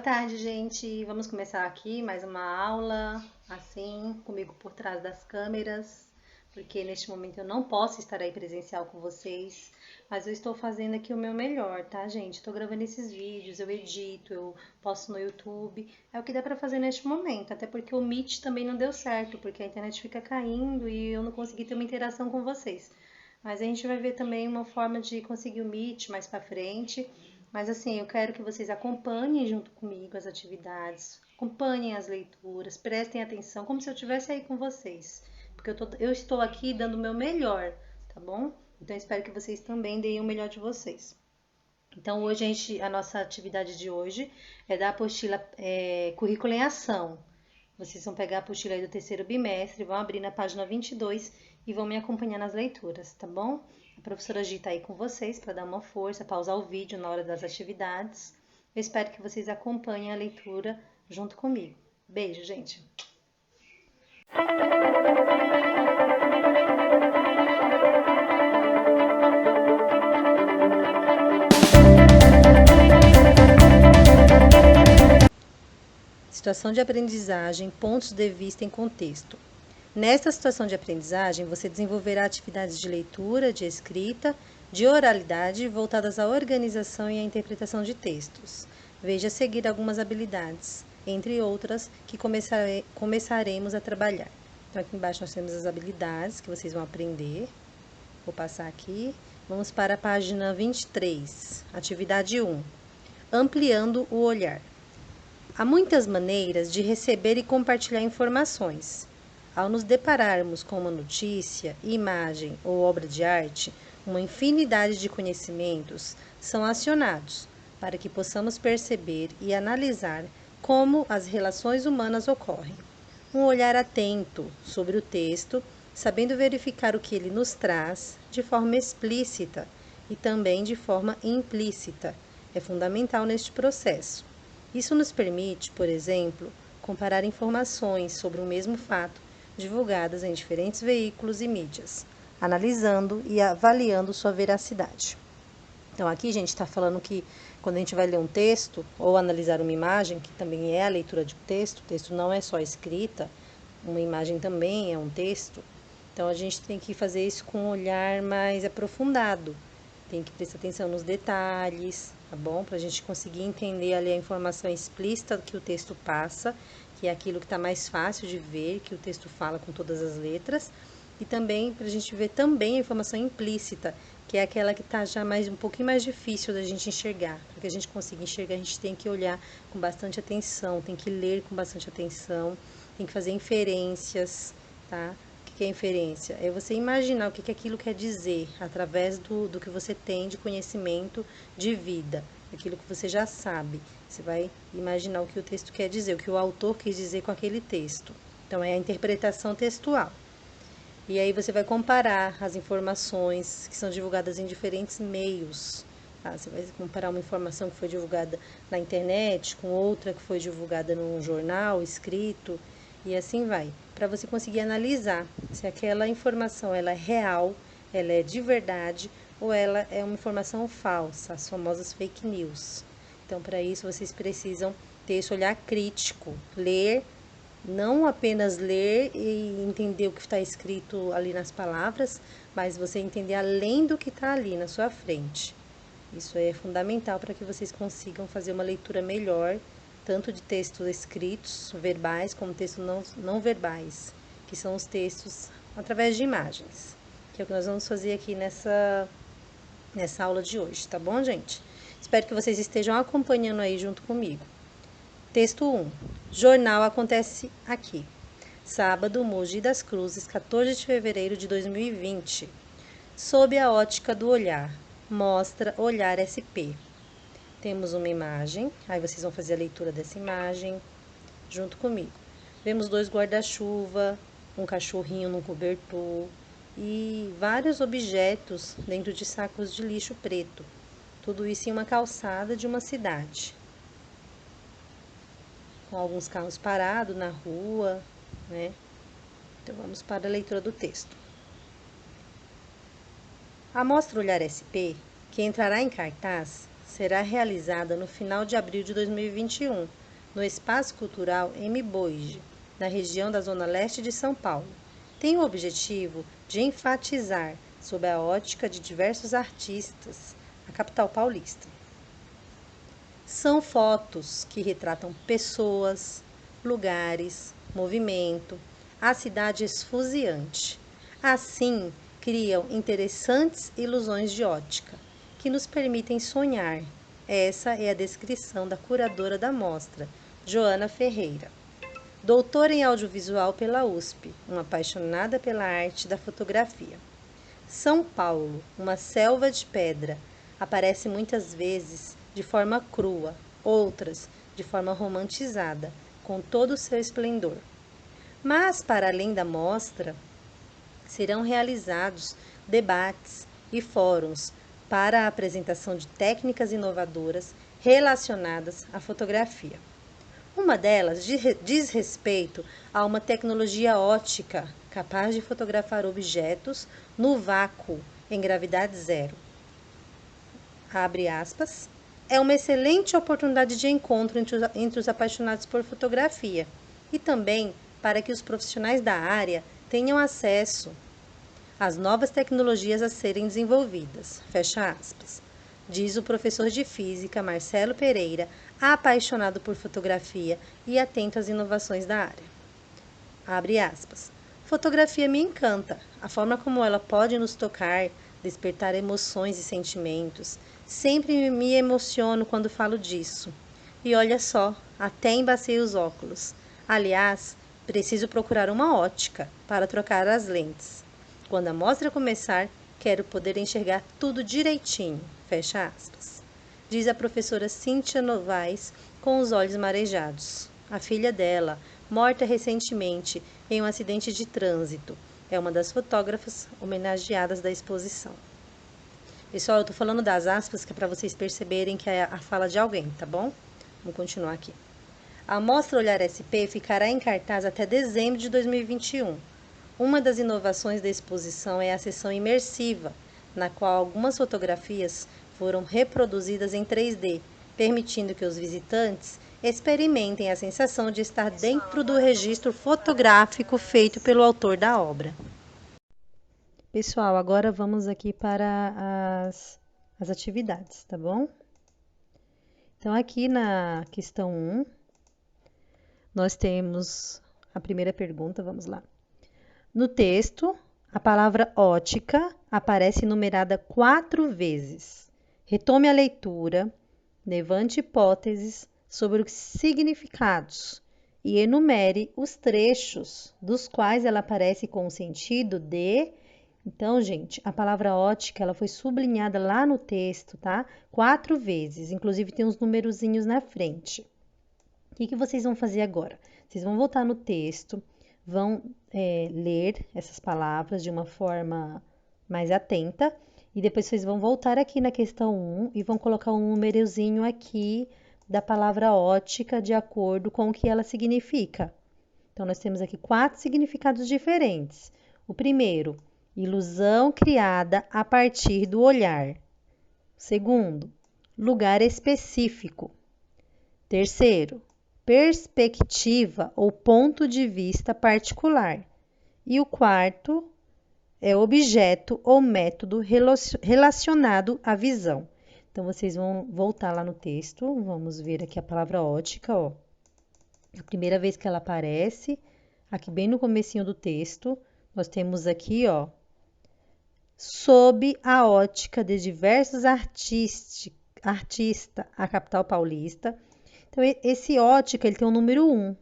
tarde, gente. Vamos começar aqui mais uma aula, assim, comigo por trás das câmeras, porque neste momento eu não posso estar aí presencial com vocês, mas eu estou fazendo aqui o meu melhor, tá, gente? Estou gravando esses vídeos, eu edito, eu posto no YouTube, é o que dá pra fazer neste momento, até porque o Meet também não deu certo, porque a internet fica caindo e eu não consegui ter uma interação com vocês. Mas a gente vai ver também uma forma de conseguir o Meet mais pra frente. Mas assim, eu quero que vocês acompanhem junto comigo as atividades, acompanhem as leituras, prestem atenção, como se eu estivesse aí com vocês. Porque eu estou aqui dando o meu melhor, tá bom? Então eu espero que vocês também deem o melhor de vocês. Então hoje a nossa atividade de hoje é da apostila Currículo em Ação. Vocês vão pegar a apostila aí do terceiro bimestre, vão abrir na página 22 e vão me acompanhar nas leituras, tá bom? A professora Gi tá aí com vocês para dar uma força, pausar o vídeo na hora das atividades. Eu espero que vocês acompanhem a leitura junto comigo. Beijo, gente! Situação de aprendizagem, pontos de vista em contexto. Nesta situação de aprendizagem, você desenvolverá atividades de leitura, de escrita, de oralidade voltadas à organização e à interpretação de textos. Veja a seguir algumas habilidades, entre outras, que começaremos a trabalhar. Então, aqui embaixo nós temos as habilidades que vocês vão aprender. Vou passar aqui. Vamos para a página 23, atividade 1. Ampliando o olhar. Há muitas maneiras de receber e compartilhar informações. Ao nos depararmos com uma notícia, imagem ou obra de arte, uma infinidade de conhecimentos são acionados para que possamos perceber e analisar como as relações humanas ocorrem. Um olhar atento sobre o texto, sabendo verificar o que ele nos traz de forma explícita e também de forma implícita, é fundamental neste processo. Isso nos permite, por exemplo, comparar informações sobre o mesmo fato divulgadas em diferentes veículos e mídias, analisando e avaliando sua veracidade. Então, aqui a gente está falando que quando a gente vai ler um texto ou analisar uma imagem, que também é a leitura de texto, o texto não é só escrita, uma imagem também é um texto, então a gente tem que fazer isso com um olhar mais aprofundado, tem que prestar atenção nos detalhes, tá bom? Para a gente conseguir entender ali a informação explícita que o texto passa, que é aquilo que está mais fácil de ver, que o texto fala com todas as letras, e também para a gente ver também a informação implícita, que é aquela que está já um pouquinho mais difícil da gente enxergar. Para que a gente consiga enxergar, a gente tem que olhar com bastante atenção, tem que ler com bastante atenção, tem que fazer inferências, tá? O que é inferência? É você imaginar o que aquilo quer dizer através do que você tem de conhecimento de vida, aquilo que você já sabe. Você vai imaginar o que o texto quer dizer, o que o autor quis dizer com aquele texto. Então, é a interpretação textual. E aí você vai comparar as informações que são divulgadas em diferentes meios. Tá? Você vai comparar uma informação que foi divulgada na internet com outra que foi divulgada num jornal escrito, e assim vai, para você conseguir analisar se aquela informação ela é real, ela é de verdade ou ela é uma informação falsa, as famosas fake news. Então, para isso, vocês precisam ter esse olhar crítico, ler, não apenas ler e entender o que está escrito ali nas palavras, mas você entender além do que está ali na sua frente. Isso é fundamental para que vocês consigam fazer uma leitura melhor, tanto de textos escritos, verbais, como textos não verbais, que são os textos através de imagens, que é o que nós vamos fazer aqui nessa aula de hoje, tá bom, gente? Espero que vocês estejam acompanhando aí junto comigo. Texto 1. Jornal acontece aqui. Sábado, Mogi das Cruzes, 14 de fevereiro de 2020. Sob a ótica do olhar. Mostra Olhar SP. Temos uma imagem, aí vocês vão fazer a leitura dessa imagem junto comigo. Vemos 2 guarda-chuva, um cachorrinho num cobertor e vários objetos dentro de sacos de lixo preto. Tudo isso em uma calçada de uma cidade. Com alguns carros parados na rua, né? Então vamos para a leitura do texto. A mostra Olhar SP, que entrará em cartaz, será realizada no final de abril de 2021, no Espaço Cultural Mboigi, na região da Zona Leste de São Paulo. Tem o objetivo de enfatizar sob a ótica de diversos artistas a capital paulista. São fotos que retratam pessoas, lugares, movimento, a cidade esfuziante. Assim, criam interessantes ilusões de ótica, que nos permitem sonhar. Essa é a descrição da curadora da mostra, Joana Ferreira. Doutora em audiovisual pela USP, uma apaixonada pela arte da fotografia. São Paulo, uma selva de pedra, aparece muitas vezes de forma crua, outras de forma romantizada, com todo o seu esplendor. Mas, para além da mostra, serão realizados debates e fóruns para a apresentação de técnicas inovadoras relacionadas à fotografia. Uma delas diz respeito a uma tecnologia ótica capaz de fotografar objetos no vácuo em gravidade zero. Abre aspas. É uma excelente oportunidade de encontro entre os apaixonados por fotografia e também para que os profissionais da área tenham acesso às novas tecnologias a serem desenvolvidas. Fecha aspas. Diz o professor de física Marcelo Pereira, apaixonado por fotografia e atento às inovações da área. Abre aspas. Fotografia me encanta. A forma como ela pode nos tocar, despertar emoções e sentimentos. Sempre me emociono quando falo disso. E olha só, até embacei os óculos. Aliás, preciso procurar uma ótica para trocar as lentes. Quando a mostra começar, quero poder enxergar tudo direitinho. Fecha aspas. Diz a professora Cíntia Novaes com os olhos marejados. A filha dela, morta recentemente em um acidente de trânsito, é uma das fotógrafas homenageadas da exposição. Pessoal, eu tô falando das aspas que é para vocês perceberem que é a fala de alguém, tá bom? Vamos continuar aqui. A mostra Olhar SP ficará em cartaz até dezembro de 2021. Uma das inovações da exposição é a sessão imersiva, na qual algumas fotografias foram reproduzidas em 3D, permitindo que os visitantes experimentem a sensação de estar dentro do registro fotográfico feito pelo autor da obra. Pessoal, agora vamos aqui para as atividades, tá bom? Então, aqui na questão 1, nós temos a primeira pergunta, vamos lá. No texto, a palavra ótica aparece numerada 4 vezes. Retome a leitura, levante hipóteses sobre os significados e enumere os trechos dos quais ela aparece com o sentido de... Então, gente, a palavra ótica, ela foi sublinhada lá no texto, tá? 4 vezes, inclusive tem uns numerozinhos na frente. O que vocês vão fazer agora? Vocês vão voltar no texto, vão ler essas palavras de uma forma mais atenta e depois vocês vão voltar aqui na questão 1 e vão colocar um numerozinho aqui da palavra ótica de acordo com o que ela significa. Então, nós temos aqui 4 significados diferentes. O primeiro, ilusão criada a partir do olhar. Segundo, lugar específico. Terceiro, perspectiva ou ponto de vista particular. E o quarto é objeto ou método relacionado à visão. Então, vocês vão voltar lá no texto, vamos ver aqui a palavra ótica, ó. A primeira vez que ela aparece, aqui bem no comecinho do texto, nós temos aqui, ó, sob a ótica de diversos artistas, a capital paulista. Então, esse ótica, ele tem o número 1.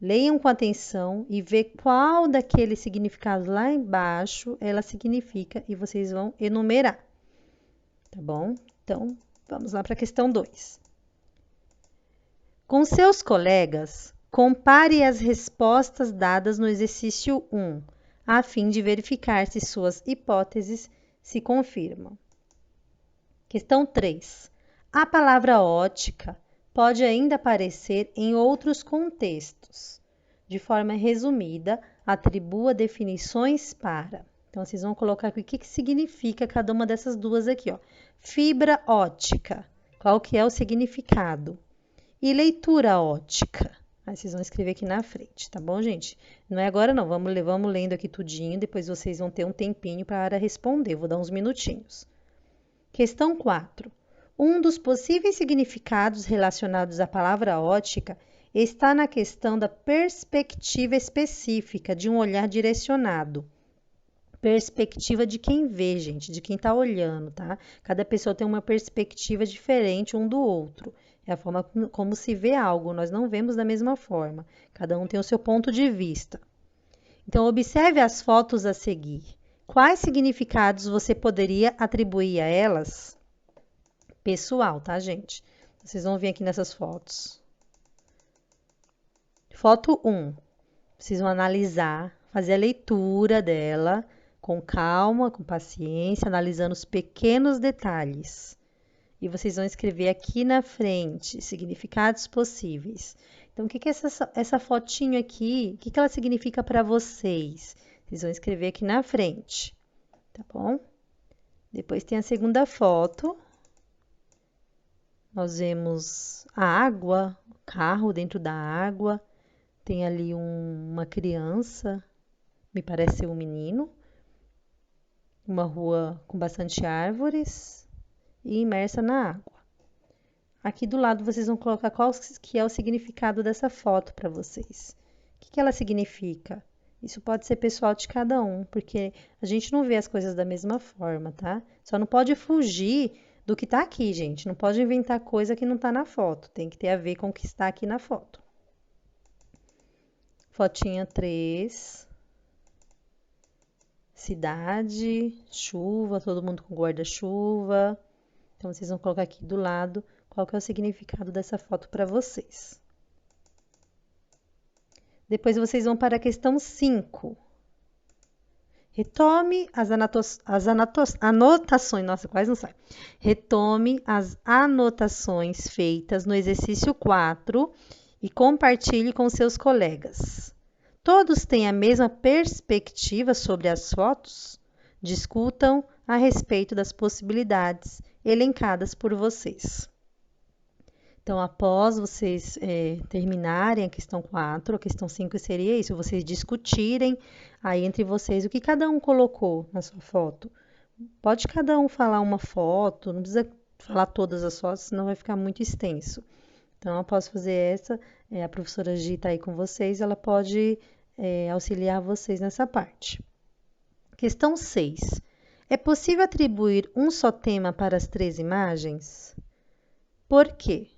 Leiam com atenção e vê qual daqueles significados lá embaixo ela significa e vocês vão enumerar. Tá bom? Então, vamos lá para a questão 2. Com seus colegas, compare as respostas dadas no exercício 1, a fim de verificar se suas hipóteses se confirmam. Questão 3. A palavra ótica pode ainda aparecer em outros contextos. De forma resumida, atribua definições para. Então, vocês vão colocar aqui o que significa cada uma dessas duas aqui, ó. Fibra ótica, qual que é o significado? E leitura ótica. Aí vocês vão escrever aqui na frente, tá bom, gente? Não é agora não, vamos lendo aqui tudinho, depois vocês vão ter um tempinho para responder, vou dar uns minutinhos. Questão 4. Um dos possíveis significados relacionados à palavra ótica está na questão da perspectiva específica de um olhar direcionado. Perspectiva de quem vê, gente, de quem está olhando, tá? Cada pessoa tem uma perspectiva diferente um do outro. É a forma como se vê algo, nós não vemos da mesma forma. Cada um tem o seu ponto de vista. Então, observe as fotos a seguir. Quais significados você poderia atribuir a elas? Pessoal, tá, gente? Vocês vão ver aqui nessas fotos. Foto 1. Vocês vão analisar, fazer a leitura dela com calma, com paciência, analisando os pequenos detalhes. E vocês vão escrever aqui na frente, significados possíveis. Então, o que é essa fotinho aqui? O que ela significa para vocês? Vocês vão escrever aqui na frente, tá bom? Depois tem a segunda foto. Nós vemos a água, o carro dentro da água. Tem ali uma criança, me parece ser um menino. Uma rua com bastante árvores e imersa na água. Aqui do lado vocês vão colocar qual que é o significado dessa foto para vocês. O que ela significa? Isso pode ser pessoal de cada um, porque a gente não vê as coisas da mesma forma, tá? Só não pode fugir do que tá aqui, gente. Não pode inventar coisa que não tá na foto. Tem que ter a ver com o que está aqui na foto. Fotinha 3. Cidade, chuva, todo mundo com guarda-chuva. Então, vocês vão colocar aqui do lado qual que é o significado dessa foto para vocês. Depois, vocês vão para a questão 5. Retome as anotações. Nossa, quase não sai. Retome as anotações feitas no exercício 4 e compartilhe com seus colegas. Todos têm a mesma perspectiva sobre as fotos? Discutam a respeito das possibilidades elencadas por vocês. Então, após vocês terminarem a questão 4, a questão 5 seria isso, vocês discutirem aí entre vocês o que cada um colocou na sua foto. Pode cada um falar uma foto, não precisa falar todas as fotos, senão vai ficar muito extenso. Então, após fazer essa, a professora Gi está aí com vocês, ela pode auxiliar vocês nessa parte. Questão 6. É possível atribuir um só tema para as 3 imagens? Por quê?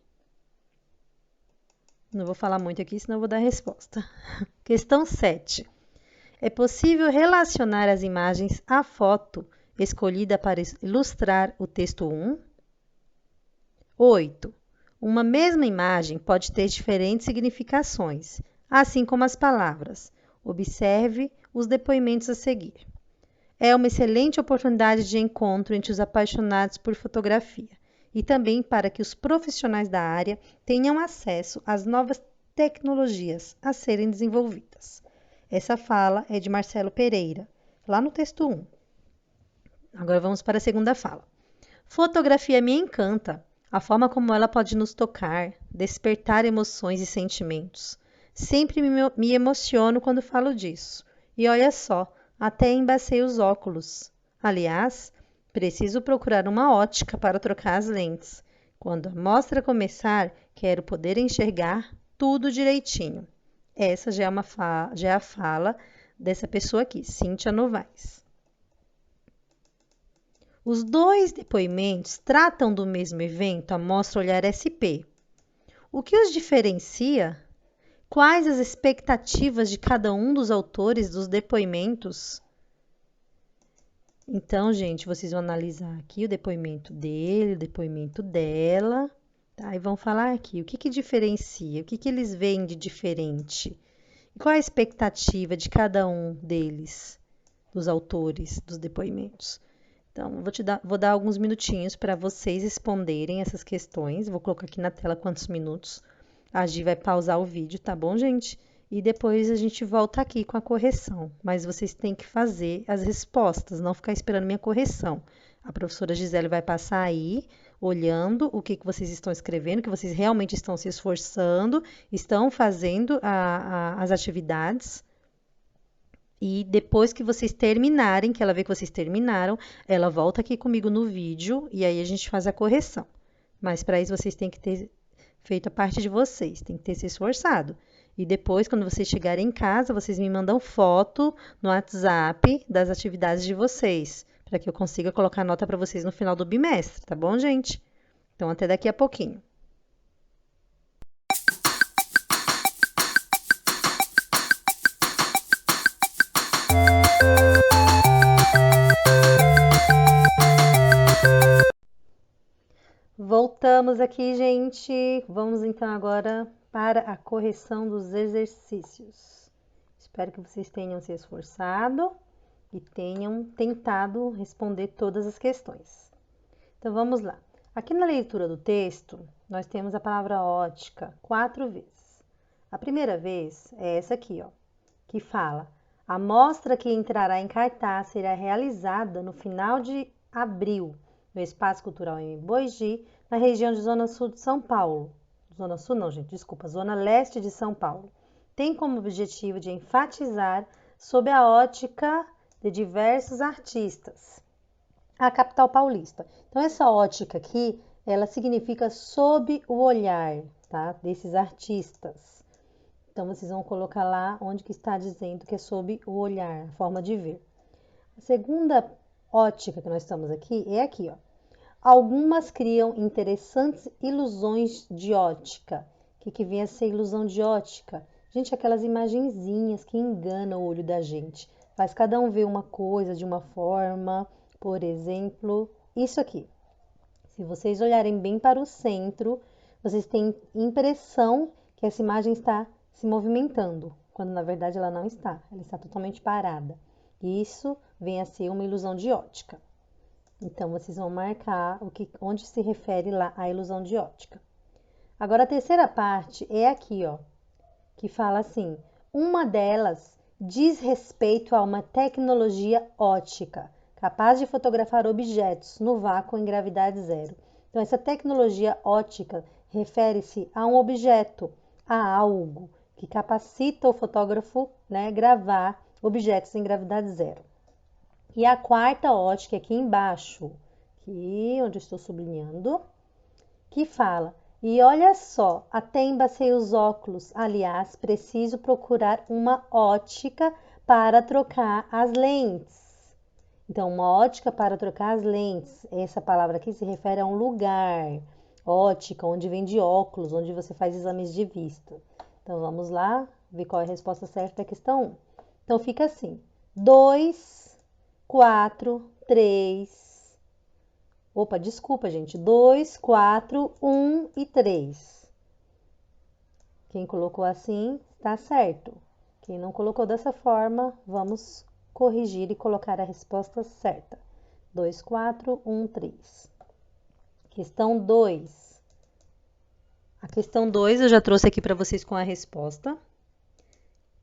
Não vou falar muito aqui, senão eu vou dar a resposta. Questão 7. É possível relacionar as imagens à foto escolhida para ilustrar o texto 1? 8. Uma mesma imagem pode ter diferentes significações, assim como as palavras. Observe os depoimentos a seguir. É uma excelente oportunidade de encontro entre os apaixonados por fotografia e também para que os profissionais da área tenham acesso às novas tecnologias a serem desenvolvidas. Essa fala é de Marcelo Pereira, lá no texto 1. Agora vamos para a segunda fala. Fotografia me encanta. A forma como ela pode nos tocar, despertar emoções e sentimentos. Sempre me emociono quando falo disso. E olha só, até embacei os óculos. Aliás, preciso procurar uma ótica para trocar as lentes. Quando a mostra começar, quero poder enxergar tudo direitinho. Essa já é a fala dessa pessoa aqui, Cíntia Novaes. Os 2 depoimentos tratam do mesmo evento, a Mostra Olhar SP. O que os diferencia? Quais as expectativas de cada um dos autores dos depoimentos? Então, gente, vocês vão analisar aqui o depoimento dele, o depoimento dela, tá? E vão falar aqui o que diferencia, o que eles veem de diferente. E qual a expectativa de cada um deles, dos autores dos depoimentos? Então, vou dar alguns minutinhos para vocês responderem essas questões. Vou colocar aqui na tela quantos minutos. A Gi vai pausar o vídeo, tá bom, gente? e depois a gente volta aqui com a correção. Mas vocês têm que fazer as respostas, não ficar esperando minha correção. A professora Gisele vai passar aí, olhando o que vocês estão escrevendo, que vocês realmente estão se esforçando, estão fazendo as atividades. E depois que vocês terminarem, que ela vê que vocês terminaram, ela volta aqui comigo no vídeo e aí a gente faz a correção. Mas para isso vocês têm que ter feito a parte de vocês, tem que ter se esforçado. E depois, quando vocês chegarem em casa, vocês me mandam foto no WhatsApp das atividades de vocês, para que eu consiga colocar nota para vocês no final do bimestre, tá bom, gente? Então, até daqui a pouquinho. Voltamos aqui, gente. Vamos então agora para a correção dos exercícios. Espero que vocês tenham se esforçado e tenham tentado responder todas as questões. Então vamos lá. Aqui na leitura do texto, nós temos a palavra ótica 4 vezes. A primeira vez é essa aqui, ó, que fala: a mostra que entrará em cartaz será realizada no final de abril, no Espaço Cultural em Mogi, na região de Zona Sul de São Paulo. Zona Sul não, gente, desculpa, Zona Leste de São Paulo. Tem como objetivo de enfatizar sob a ótica de diversos artistas a capital paulista. Então, essa ótica aqui, ela significa sob o olhar, tá? Desses artistas. Então, vocês vão colocar lá onde que está dizendo que é sob o olhar, a forma de ver. A segunda ótica que nós estamos aqui é aqui, ó. Algumas criam interessantes ilusões de ótica. O que vem a ser ilusão de ótica? Gente, aquelas imagenzinhas que enganam o olho da gente. Faz cada um ver uma coisa de uma forma. Por exemplo, isso aqui. Se vocês olharem bem para o centro, vocês têm impressão que essa imagem está se movimentando, quando na verdade ela não está. Ela está totalmente parada. Isso vem a ser uma ilusão de ótica. Então, vocês vão marcar onde se refere lá a ilusão de ótica. Agora, a terceira parte é aqui, ó, que fala assim: uma delas diz respeito a uma tecnologia ótica, capaz de fotografar objetos no vácuo em gravidade zero. Então, essa tecnologia ótica refere-se a um objeto, a algo que capacita o fotógrafo, né, gravar objetos em gravidade zero. E a quarta ótica aqui embaixo, aqui onde eu estou sublinhando, que fala: e olha só, até embacei os óculos, aliás, preciso procurar uma ótica para trocar as lentes. Então, uma ótica para trocar as lentes, essa palavra aqui se refere a um lugar, ótica, onde vende óculos, onde você faz exames de vista. Então, vamos lá, ver qual é a resposta certa da questão 1. Então, fica assim: 2, 4, 3. Opa, desculpa, gente. 2, 4, 1 e 3. Quem colocou assim, está certo. Quem não colocou dessa forma, vamos corrigir e colocar a resposta certa. 2, 4, 1, 3. Questão 2. A questão 2 eu já trouxe aqui para vocês com a resposta,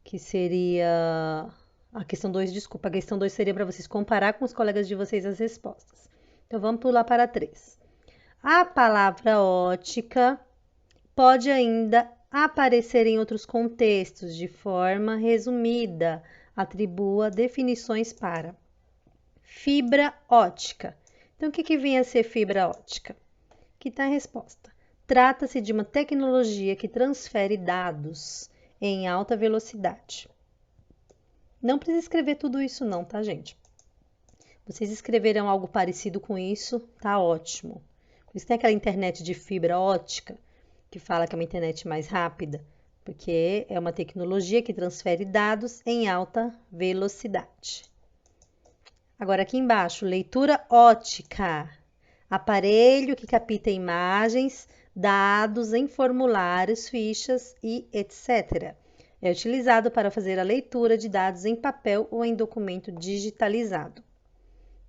que seria... A questão 2, desculpa, a questão 2 seria para vocês comparar com os colegas de vocês as respostas. Então, vamos pular para 3. A palavra ótica pode ainda aparecer em outros contextos de forma resumida. Atribua definições para fibra ótica. Então, o que vem a ser fibra ótica? Aqui está a resposta. Trata-se de uma tecnologia que transfere dados em alta velocidade. Não precisa escrever tudo isso não, tá, gente? Vocês escreverão algo parecido com isso, tá ótimo. Por isso tem aquela internet de fibra ótica, que fala que é uma internet mais rápida, porque é uma tecnologia que transfere dados em alta velocidade. Agora aqui embaixo, leitura ótica. Aparelho que capta imagens, dados em formulários, fichas e etc. É utilizado para fazer a leitura de dados em papel ou em documento digitalizado.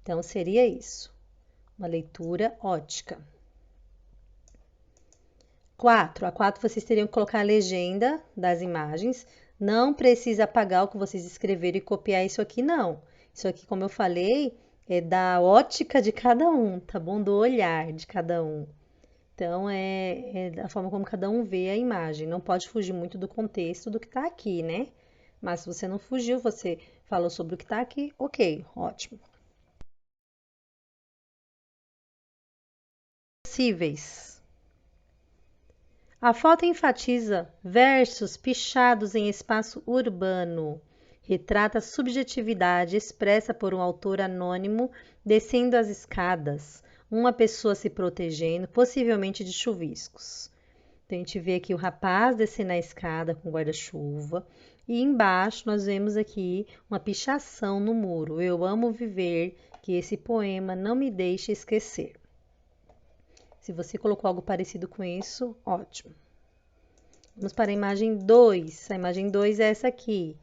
Então, seria isso, uma leitura ótica. 4. A 4 vocês teriam que colocar a legenda das imagens. Não precisa apagar o que vocês escreveram e copiar isso aqui, não. Isso aqui, como eu falei, é da ótica de cada um, tá bom? Do olhar de cada um. Então, é da forma como cada um vê a imagem. Não pode fugir muito do contexto do que está aqui, né? Mas se você não fugiu, você falou sobre o que está aqui, ok, ótimo. Possíveis. A foto enfatiza versos pichados em espaço urbano. Retrata a subjetividade expressa por um autor anônimo descendo as escadas, uma pessoa se protegendo, possivelmente de chuviscos. Então, a gente vê aqui o rapaz descendo a escada com guarda-chuva. E embaixo nós vemos aqui uma pichação no muro. Eu amo viver, que esse poema não me deixe esquecer. Se você colocou algo parecido com isso, ótimo. Vamos para a imagem 2. A imagem 2 é essa aqui,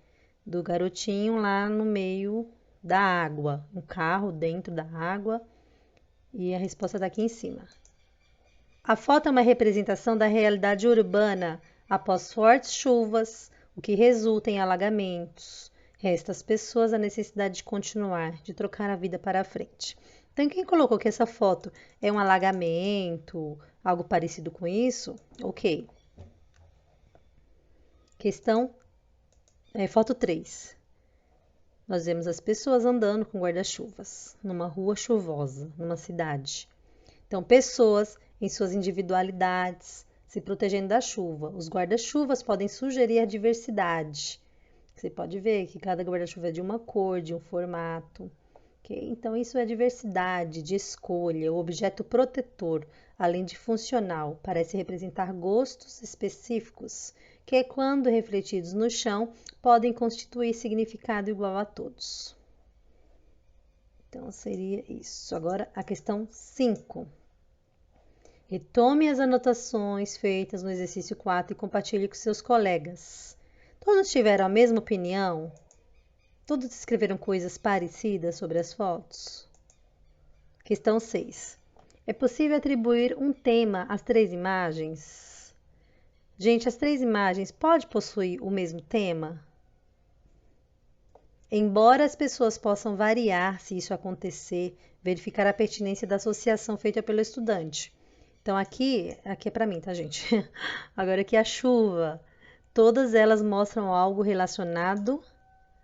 do garotinho lá no meio da água. Um carro dentro da água. E a resposta está aqui em cima. A foto é uma representação da realidade urbana após fortes chuvas, o que resulta em alagamentos. Resta às pessoas a necessidade de continuar, de trocar a vida para a frente. Então, quem colocou que essa foto é um alagamento, algo parecido com isso? Ok. Foto 3. Nós vemos as pessoas andando com guarda-chuvas numa rua chuvosa, numa cidade. Então, pessoas em suas individualidades, se protegendo da chuva. Os guarda-chuvas podem sugerir a diversidade. Você pode ver que cada guarda-chuva é de uma cor, de um formato. Okay? Então, isso é diversidade de escolha. O objeto protetor, além de funcional, parece representar gostos específicos, que, quando refletidos no chão, podem constituir significado igual a todos. Então, seria isso. Agora, a questão 5. Retome as anotações feitas no exercício 4 e compartilhe com seus colegas. Todos tiveram a mesma opinião? Todos escreveram coisas parecidas sobre as fotos? Questão 6. É possível atribuir um tema às 3 imagens? Gente, as 3 imagens podem possuir o mesmo tema? Embora as pessoas possam variar se isso acontecer, verificar a pertinência da associação feita pelo estudante. Então, aqui é para mim, tá, gente? Agora aqui a chuva. Todas elas mostram algo relacionado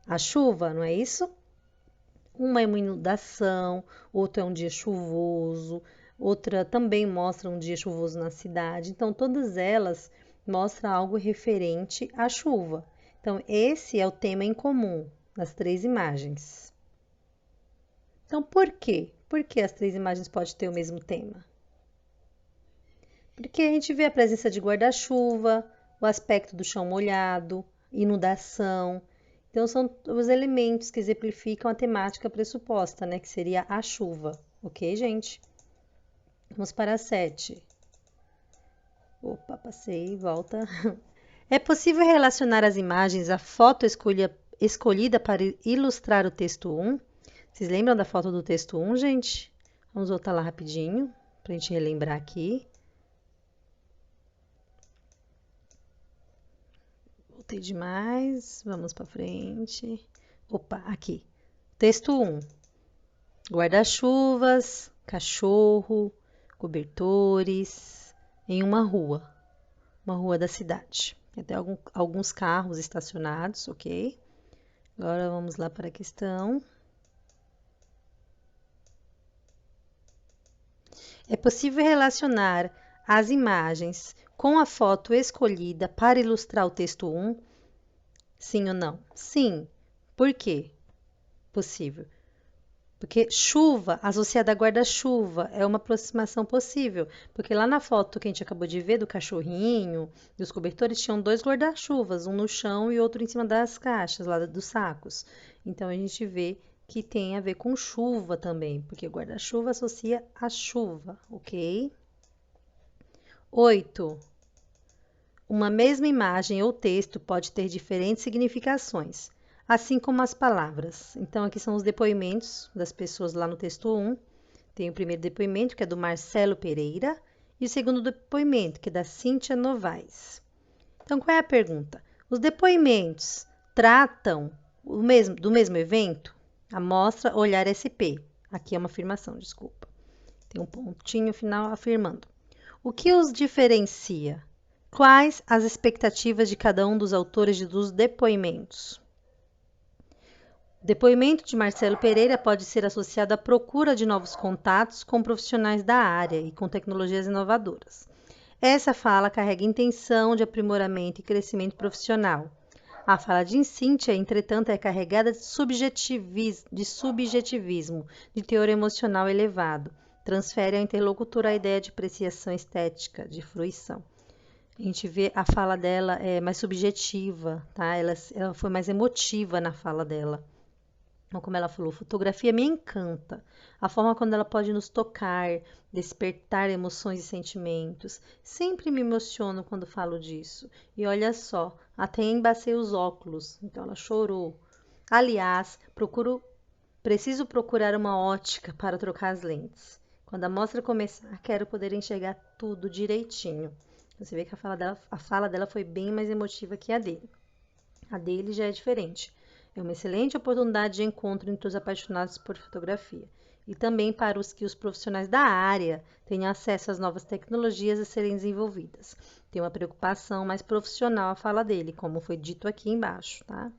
à chuva, não é isso? Uma é uma inundação, outra é um dia chuvoso, outra também mostra um dia chuvoso na cidade. Então, todas elas mostram algo referente à chuva. Então, esse é o tema em comum das 3 imagens. Então, por quê? Por que as 3 imagens podem ter o mesmo tema? Porque a gente vê a presença de guarda-chuva, o aspecto do chão molhado, inundação. Então, são os elementos que exemplificam a temática pressuposta, né? Que seria a chuva. Ok, gente? Vamos para a 7. Opa, passei, volta. É possível relacionar as imagens à foto escolhida para ilustrar o texto 1? Vocês lembram da foto do texto 1, gente? Vamos voltar lá rapidinho, para a gente relembrar aqui. Voltei demais, vamos para frente. Opa, aqui. Texto 1. Guarda-chuvas, cachorro, cobertores, em uma rua da cidade. Tem até alguns carros estacionados, ok? Agora vamos lá para a questão. É possível relacionar as imagens com a foto escolhida para ilustrar o texto 1? Sim ou não? Sim. Por quê? Possível. Porque chuva associada a guarda-chuva é uma aproximação possível. Porque lá na foto que a gente acabou de ver do cachorrinho, dos cobertores, tinham 2 guarda-chuvas, um no chão e outro em cima das caixas, lá dos sacos. Então a gente vê que tem a ver com chuva também, porque guarda-chuva associa a chuva, ok? 8. Uma mesma imagem ou texto pode ter diferentes significações, assim como as palavras. Então, aqui são os depoimentos das pessoas lá no texto 1. Tem o primeiro depoimento, que é do Marcelo Pereira, e o segundo depoimento, que é da Cíntia Novaes. Então, qual é a pergunta? Os depoimentos tratam do mesmo evento? Amostra olhar SP. Aqui é uma afirmação, desculpa. Tem um pontinho final afirmando. O que os diferencia? Quais as expectativas de cada um dos autores dos depoimentos? O depoimento de Marcelo Pereira pode ser associado à procura de novos contatos com profissionais da área e com tecnologias inovadoras. Essa fala carrega intenção de aprimoramento e crescimento profissional. A fala de Cíntia, entretanto, é carregada de subjetivismo, de teor emocional elevado. Transfere ao interlocutor a ideia de apreciação estética, de fruição. A gente vê a fala dela é mais subjetiva, tá? Ela foi mais emotiva na fala dela. Como ela falou, fotografia me encanta. A forma quando ela pode nos tocar, despertar emoções e sentimentos. Sempre me emociono quando falo disso. E olha só, até embacei os óculos, então ela chorou. Aliás, preciso procurar uma ótica para trocar as lentes. Quando a mostra começar, quero poder enxergar tudo direitinho. Você vê que a fala dela foi bem mais emotiva que a dele. A dele já é diferente. É uma excelente oportunidade de encontro entre os apaixonados por fotografia e também para os profissionais da área tenham acesso às novas tecnologias a serem desenvolvidas. Tem uma preocupação mais profissional a fala dele, como foi dito aqui embaixo, tá?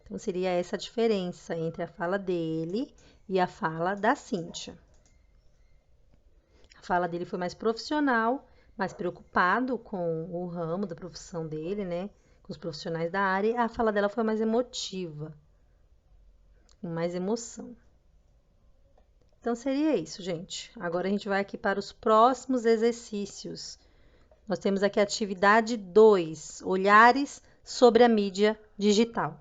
Então seria essa a diferença entre a fala dele e a fala da Cíntia. A fala dele foi mais profissional, mais preocupado com o ramo da profissão dele, né? Com os profissionais da área, e a fala dela foi mais emotiva, com mais emoção. Então, seria isso, gente. Agora a gente vai aqui para os próximos exercícios. Nós temos aqui a atividade 2, olhares sobre a mídia digital.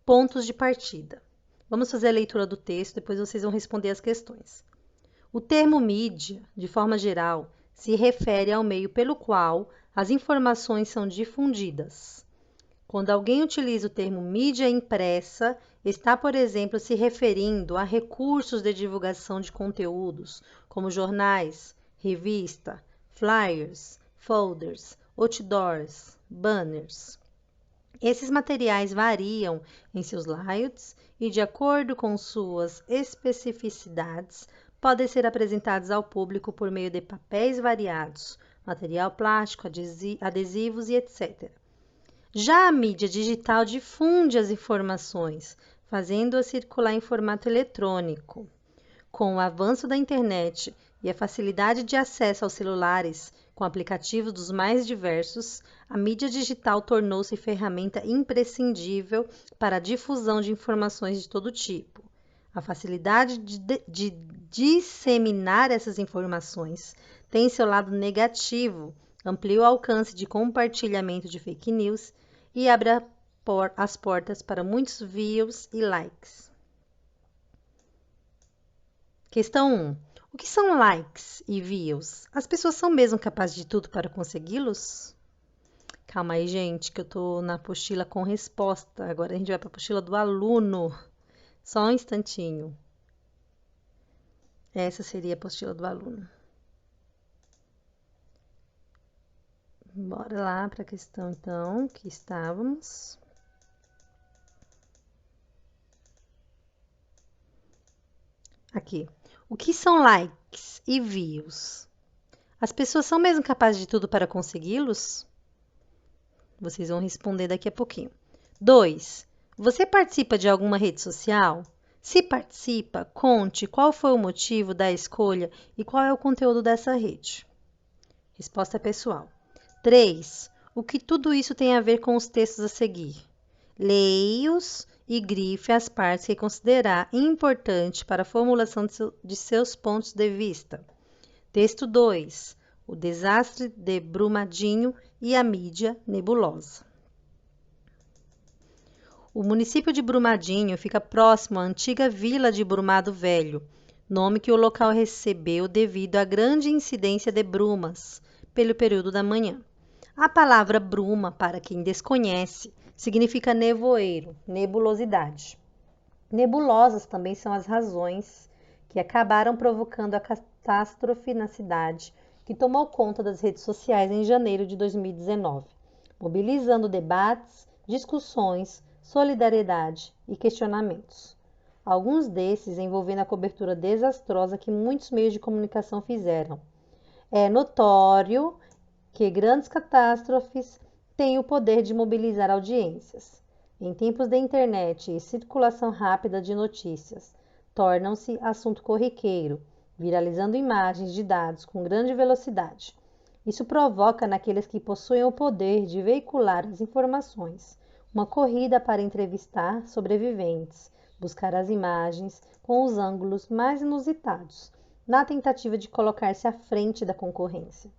Pontos de partida. Vamos fazer a leitura do texto, depois vocês vão responder as questões. O termo mídia, de forma geral, se refere ao meio pelo qual as informações são difundidas. Quando alguém utiliza o termo mídia impressa, está, por exemplo, se referindo a recursos de divulgação de conteúdos, como jornais, revista, flyers, folders, outdoors, banners. Esses materiais variam em seus layouts e, de acordo com suas especificidades, podem ser apresentados ao público por meio de papéis variados, material plástico, adesivos e etc. Já a mídia digital difunde as informações, fazendo-as circular em formato eletrônico. Com o avanço da internet e a facilidade de acesso aos celulares, com aplicativos dos mais diversos, a mídia digital tornou-se ferramenta imprescindível para a difusão de informações de todo tipo. A facilidade de disseminar essas informações tem seu lado negativo, amplia o alcance de compartilhamento de fake news e abre as portas para muitos views e likes. Questão 1. O que são likes e views? As pessoas são mesmo capazes de tudo para consegui-los? Calma aí, gente, que eu tô na apostila com resposta. Agora a gente vai para a apostila do aluno. Só um instantinho. Essa seria a apostila do aluno. Bora lá para a questão, então, que estávamos. Aqui. O que são likes e views? As pessoas são mesmo capazes de tudo para consegui-los? Vocês vão responder daqui a pouquinho. 2. Você participa de alguma rede social? Se participa, conte qual foi o motivo da escolha e qual é o conteúdo dessa rede. Resposta pessoal. 3. O que tudo isso tem a ver com os textos a seguir? Leia-os e grife as partes que considerar importante para a formulação de seus pontos de vista. Texto 2. O desastre de Brumadinho e a mídia nebulosa. O município de Brumadinho fica próximo à antiga vila de Brumado Velho, nome que o local recebeu devido à grande incidência de brumas pelo período da manhã. A palavra bruma, para quem desconhece, significa nevoeiro, nebulosidade. Nebulosas também são as razões que acabaram provocando a catástrofe na cidade, que tomou conta das redes sociais em janeiro de 2019, mobilizando debates discussões, solidariedade e questionamentos. Alguns desses envolvendo a cobertura desastrosa que muitos meios de comunicação fizeram. É notório que grandes catástrofes têm o poder de mobilizar audiências. Em tempos da internet e circulação rápida de notícias, tornam-se assunto corriqueiro, viralizando imagens de dados com grande velocidade. Isso provoca naqueles que possuem o poder de veicular as informações uma corrida para entrevistar sobreviventes, buscar as imagens com os ângulos mais inusitados, na tentativa de colocar-se à frente da concorrência.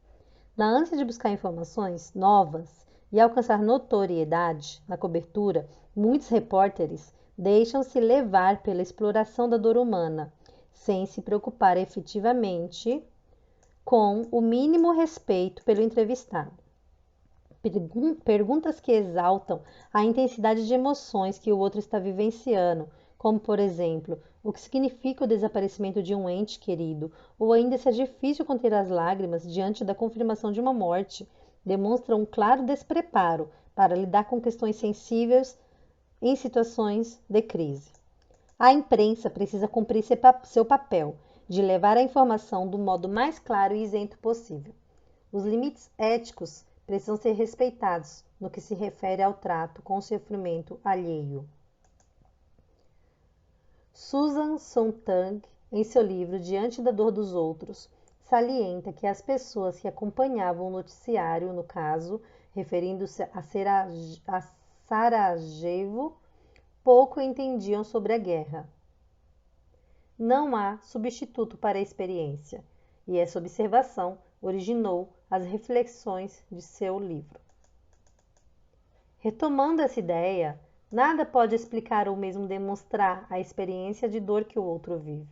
Na ânsia de buscar informações novas e alcançar notoriedade na cobertura, muitos repórteres deixam-se levar pela exploração da dor humana, sem se preocupar efetivamente com o mínimo respeito pelo entrevistado. Perguntas que exaltam a intensidade de emoções que o outro está vivenciando, como, por exemplo, o que significa o desaparecimento de um ente querido, ou ainda se é difícil conter as lágrimas diante da confirmação de uma morte, demonstram um claro despreparo para lidar com questões sensíveis em situações de crise. A imprensa precisa cumprir seu papel de levar a informação do modo mais claro e isento possível. Os limites éticos precisam ser respeitados no que se refere ao trato com o sofrimento alheio. Susan Sontag, em seu livro Diante da Dor dos Outros, salienta que as pessoas que acompanhavam o noticiário, no caso, referindo-se a Sarajevo, pouco entendiam sobre a guerra. Não há substituto para a experiência, e essa observação originou as reflexões de seu livro. Retomando essa ideia, nada pode explicar ou mesmo demonstrar a experiência de dor que o outro vive.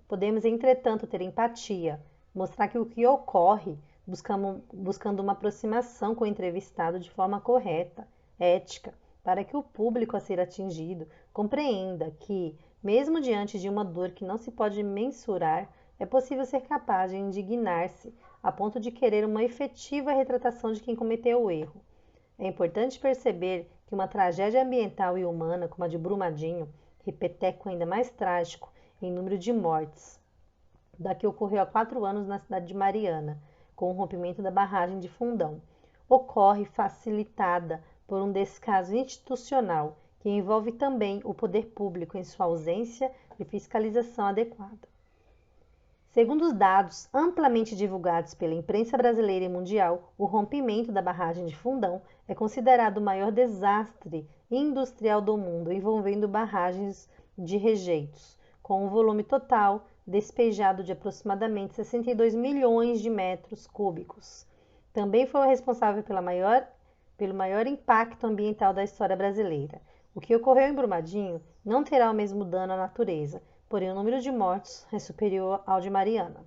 Podemos, entretanto, ter empatia, mostrar que o que ocorre, buscando uma aproximação com o entrevistado de forma correta, ética, para que o público a ser atingido compreenda que, mesmo diante de uma dor que não se pode mensurar, é possível ser capaz de indignar-se a ponto de querer uma efetiva retratação de quem cometeu o erro. É importante perceber que uma tragédia ambiental e humana como a de Brumadinho, repeteco ainda mais trágico em número de mortes, da que ocorreu há 4 anos na cidade de Mariana, com o rompimento da barragem de Fundão, ocorre facilitada por um descaso institucional que envolve também o poder público em sua ausência de fiscalização adequada. Segundo os dados amplamente divulgados pela imprensa brasileira e mundial, o rompimento da barragem de Fundão é considerado o maior desastre industrial do mundo, envolvendo barragens de rejeitos, com um volume total despejado de aproximadamente 62 milhões de metros cúbicos. Também foi o responsável pelo maior impacto ambiental da história brasileira. O que ocorreu em Brumadinho não terá o mesmo dano à natureza, porém o número de mortos é superior ao de Mariana.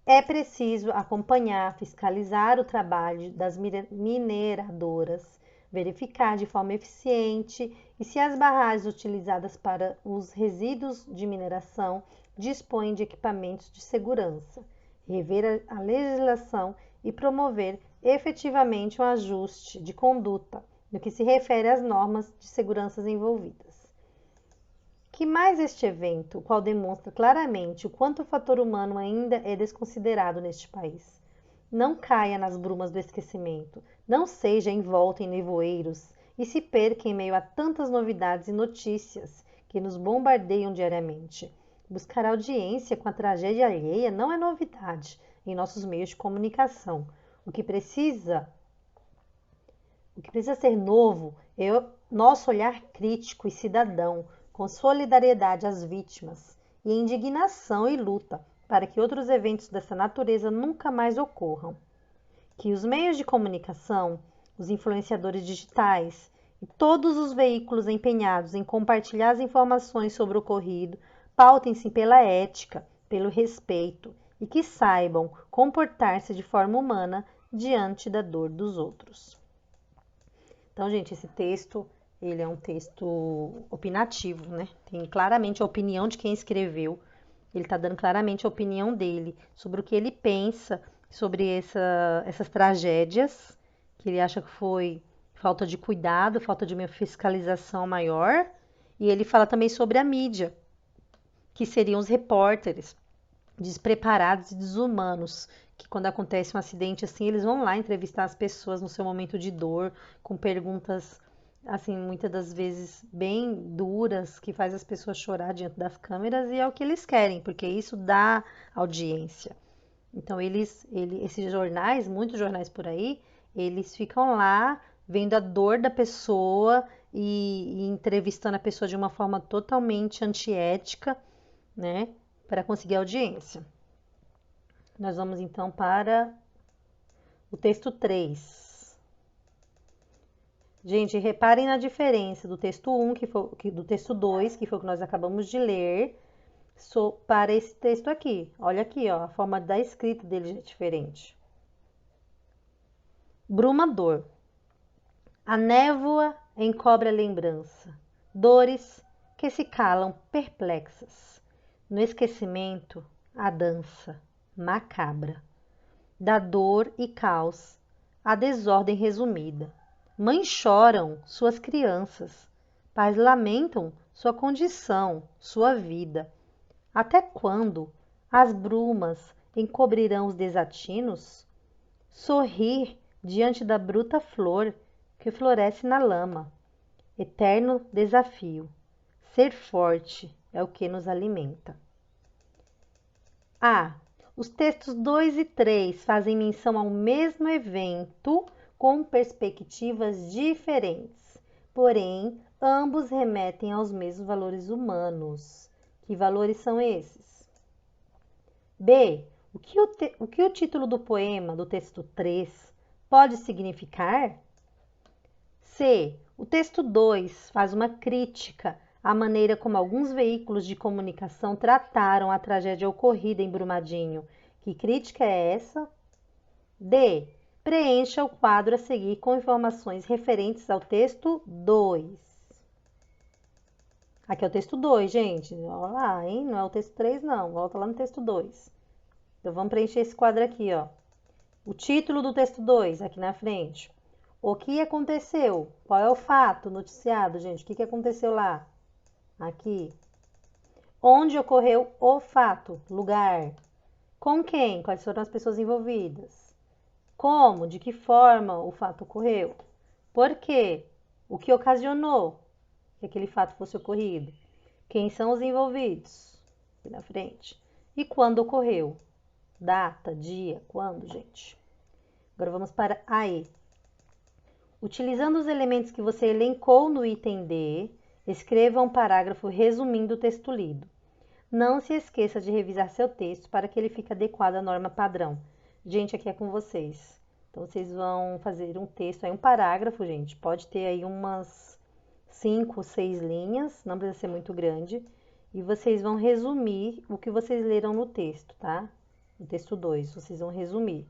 É preciso acompanhar, fiscalizar o trabalho das mineradoras, verificar de forma eficiente e se as barragens utilizadas para os resíduos de mineração dispõem de equipamentos de segurança, rever a legislação e promover efetivamente um ajuste de conduta no que se refere às normas de segurança envolvidas. Que mais este evento, o qual demonstra claramente o quanto o fator humano ainda é desconsiderado neste país. Não caia nas brumas do esquecimento, não seja envolto em nevoeiros e se perca em meio a tantas novidades e notícias que nos bombardeiam diariamente. Buscar audiência com a tragédia alheia não é novidade em nossos meios de comunicação. O que precisa ser novo é o nosso olhar crítico e cidadão, com solidariedade às vítimas e indignação e luta para que outros eventos dessa natureza nunca mais ocorram. Que os meios de comunicação, os influenciadores digitais e todos os veículos empenhados em compartilhar as informações sobre o ocorrido pautem-se pela ética, pelo respeito e que saibam comportar-se de forma humana diante da dor dos outros. Então, gente, esse texto, ele é um texto opinativo, né? Tem claramente a opinião de quem escreveu. Ele está dando claramente a opinião dele sobre o que ele pensa sobre essas tragédias, que ele acha que falta de cuidado, falta de uma fiscalização maior. E ele fala também sobre a mídia, que seriam os repórteres despreparados e desumanos, que quando acontece um acidente assim, eles vão lá entrevistar as pessoas no seu momento de dor, com perguntas assim, muitas das vezes bem duras, que faz as pessoas chorar diante das câmeras, e é o que eles querem, porque isso dá audiência. Então esses jornais, muitos jornais por aí, eles ficam lá vendo a dor da pessoa e entrevistando a pessoa de uma forma totalmente antiética, né, para conseguir audiência. Nós vamos então para o texto 3. Gente, reparem na diferença do texto 1, do texto 2, que foi o que nós acabamos de ler, para esse texto aqui. Olha aqui, ó, a forma da escrita dele é diferente. Brumador. A névoa encobre a lembrança, dores que se calam perplexas. No esquecimento, a dança macabra. Da dor e caos, a desordem resumida. Mães choram suas crianças, pais lamentam sua condição, sua vida. Até quando as brumas encobrirão os desatinos? Sorrir diante da bruta flor que floresce na lama. Eterno desafio. Ser forte é o que nos alimenta. Os textos 2 e 3 fazem menção ao mesmo evento com perspectivas diferentes, porém, ambos remetem aos mesmos valores humanos. Que valores são esses? B. O que o título do poema do texto 3 pode significar? C. O texto 2 faz uma crítica à maneira como alguns veículos de comunicação trataram a tragédia ocorrida em Brumadinho. Que crítica é essa? D. Preencha o quadro a seguir com informações referentes ao texto 2. Aqui é o texto 2, gente. Olha lá, hein? Não é o texto 3, não. Volta lá no texto 2. Então, vamos preencher esse quadro aqui, ó. O título do texto 2, aqui na frente. O que aconteceu? Qual é o fato noticiado, gente? O que aconteceu lá? Aqui. Onde ocorreu o fato? Lugar. Com quem? Quais foram as pessoas envolvidas? Como? De que forma o fato ocorreu? Por quê? O que ocasionou que aquele fato fosse ocorrido? Quem são os envolvidos? Aqui na frente. E quando ocorreu? Data, dia, quando, gente? Agora vamos para a E. Utilizando os elementos que você elencou no item D, escreva um parágrafo resumindo o texto lido. Não se esqueça de revisar seu texto para que ele fique adequado à norma padrão. Gente, aqui é com vocês. Então, vocês vão fazer um texto, aí um parágrafo, gente. Pode ter aí umas 5, 6 linhas, não precisa ser muito grande. E vocês vão resumir o que vocês leram no texto, tá? No texto 2, vocês vão resumir.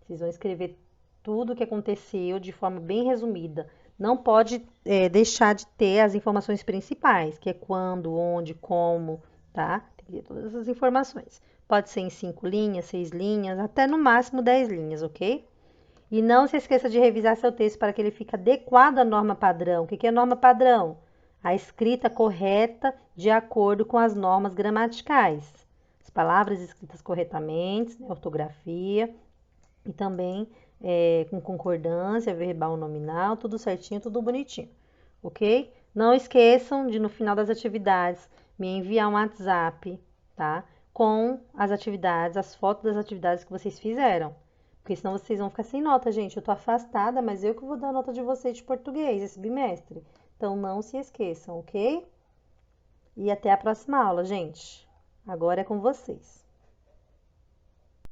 Vocês vão escrever tudo o que aconteceu de forma bem resumida. Não pode deixar de ter as informações principais, que é quando, onde, como, tá? Tem que ter todas essas informações. Pode ser em 5 linhas, 6 linhas, até no máximo 10 linhas, ok? E não se esqueça de revisar seu texto para que ele fique adequado à norma padrão. O que é norma padrão? A escrita correta de acordo com as normas gramaticais. As palavras escritas corretamente, né, ortografia e também com concordância, verbal, nominal, tudo certinho, tudo bonitinho, ok? Não esqueçam de, no final das atividades, me enviar um WhatsApp, tá? Com as atividades, as fotos das atividades que vocês fizeram. Porque senão vocês vão ficar sem nota, gente. Eu tô afastada, mas eu que vou dar a nota de vocês de português esse bimestre. Então, não se esqueçam, ok? E até a próxima aula, gente. Agora é com vocês.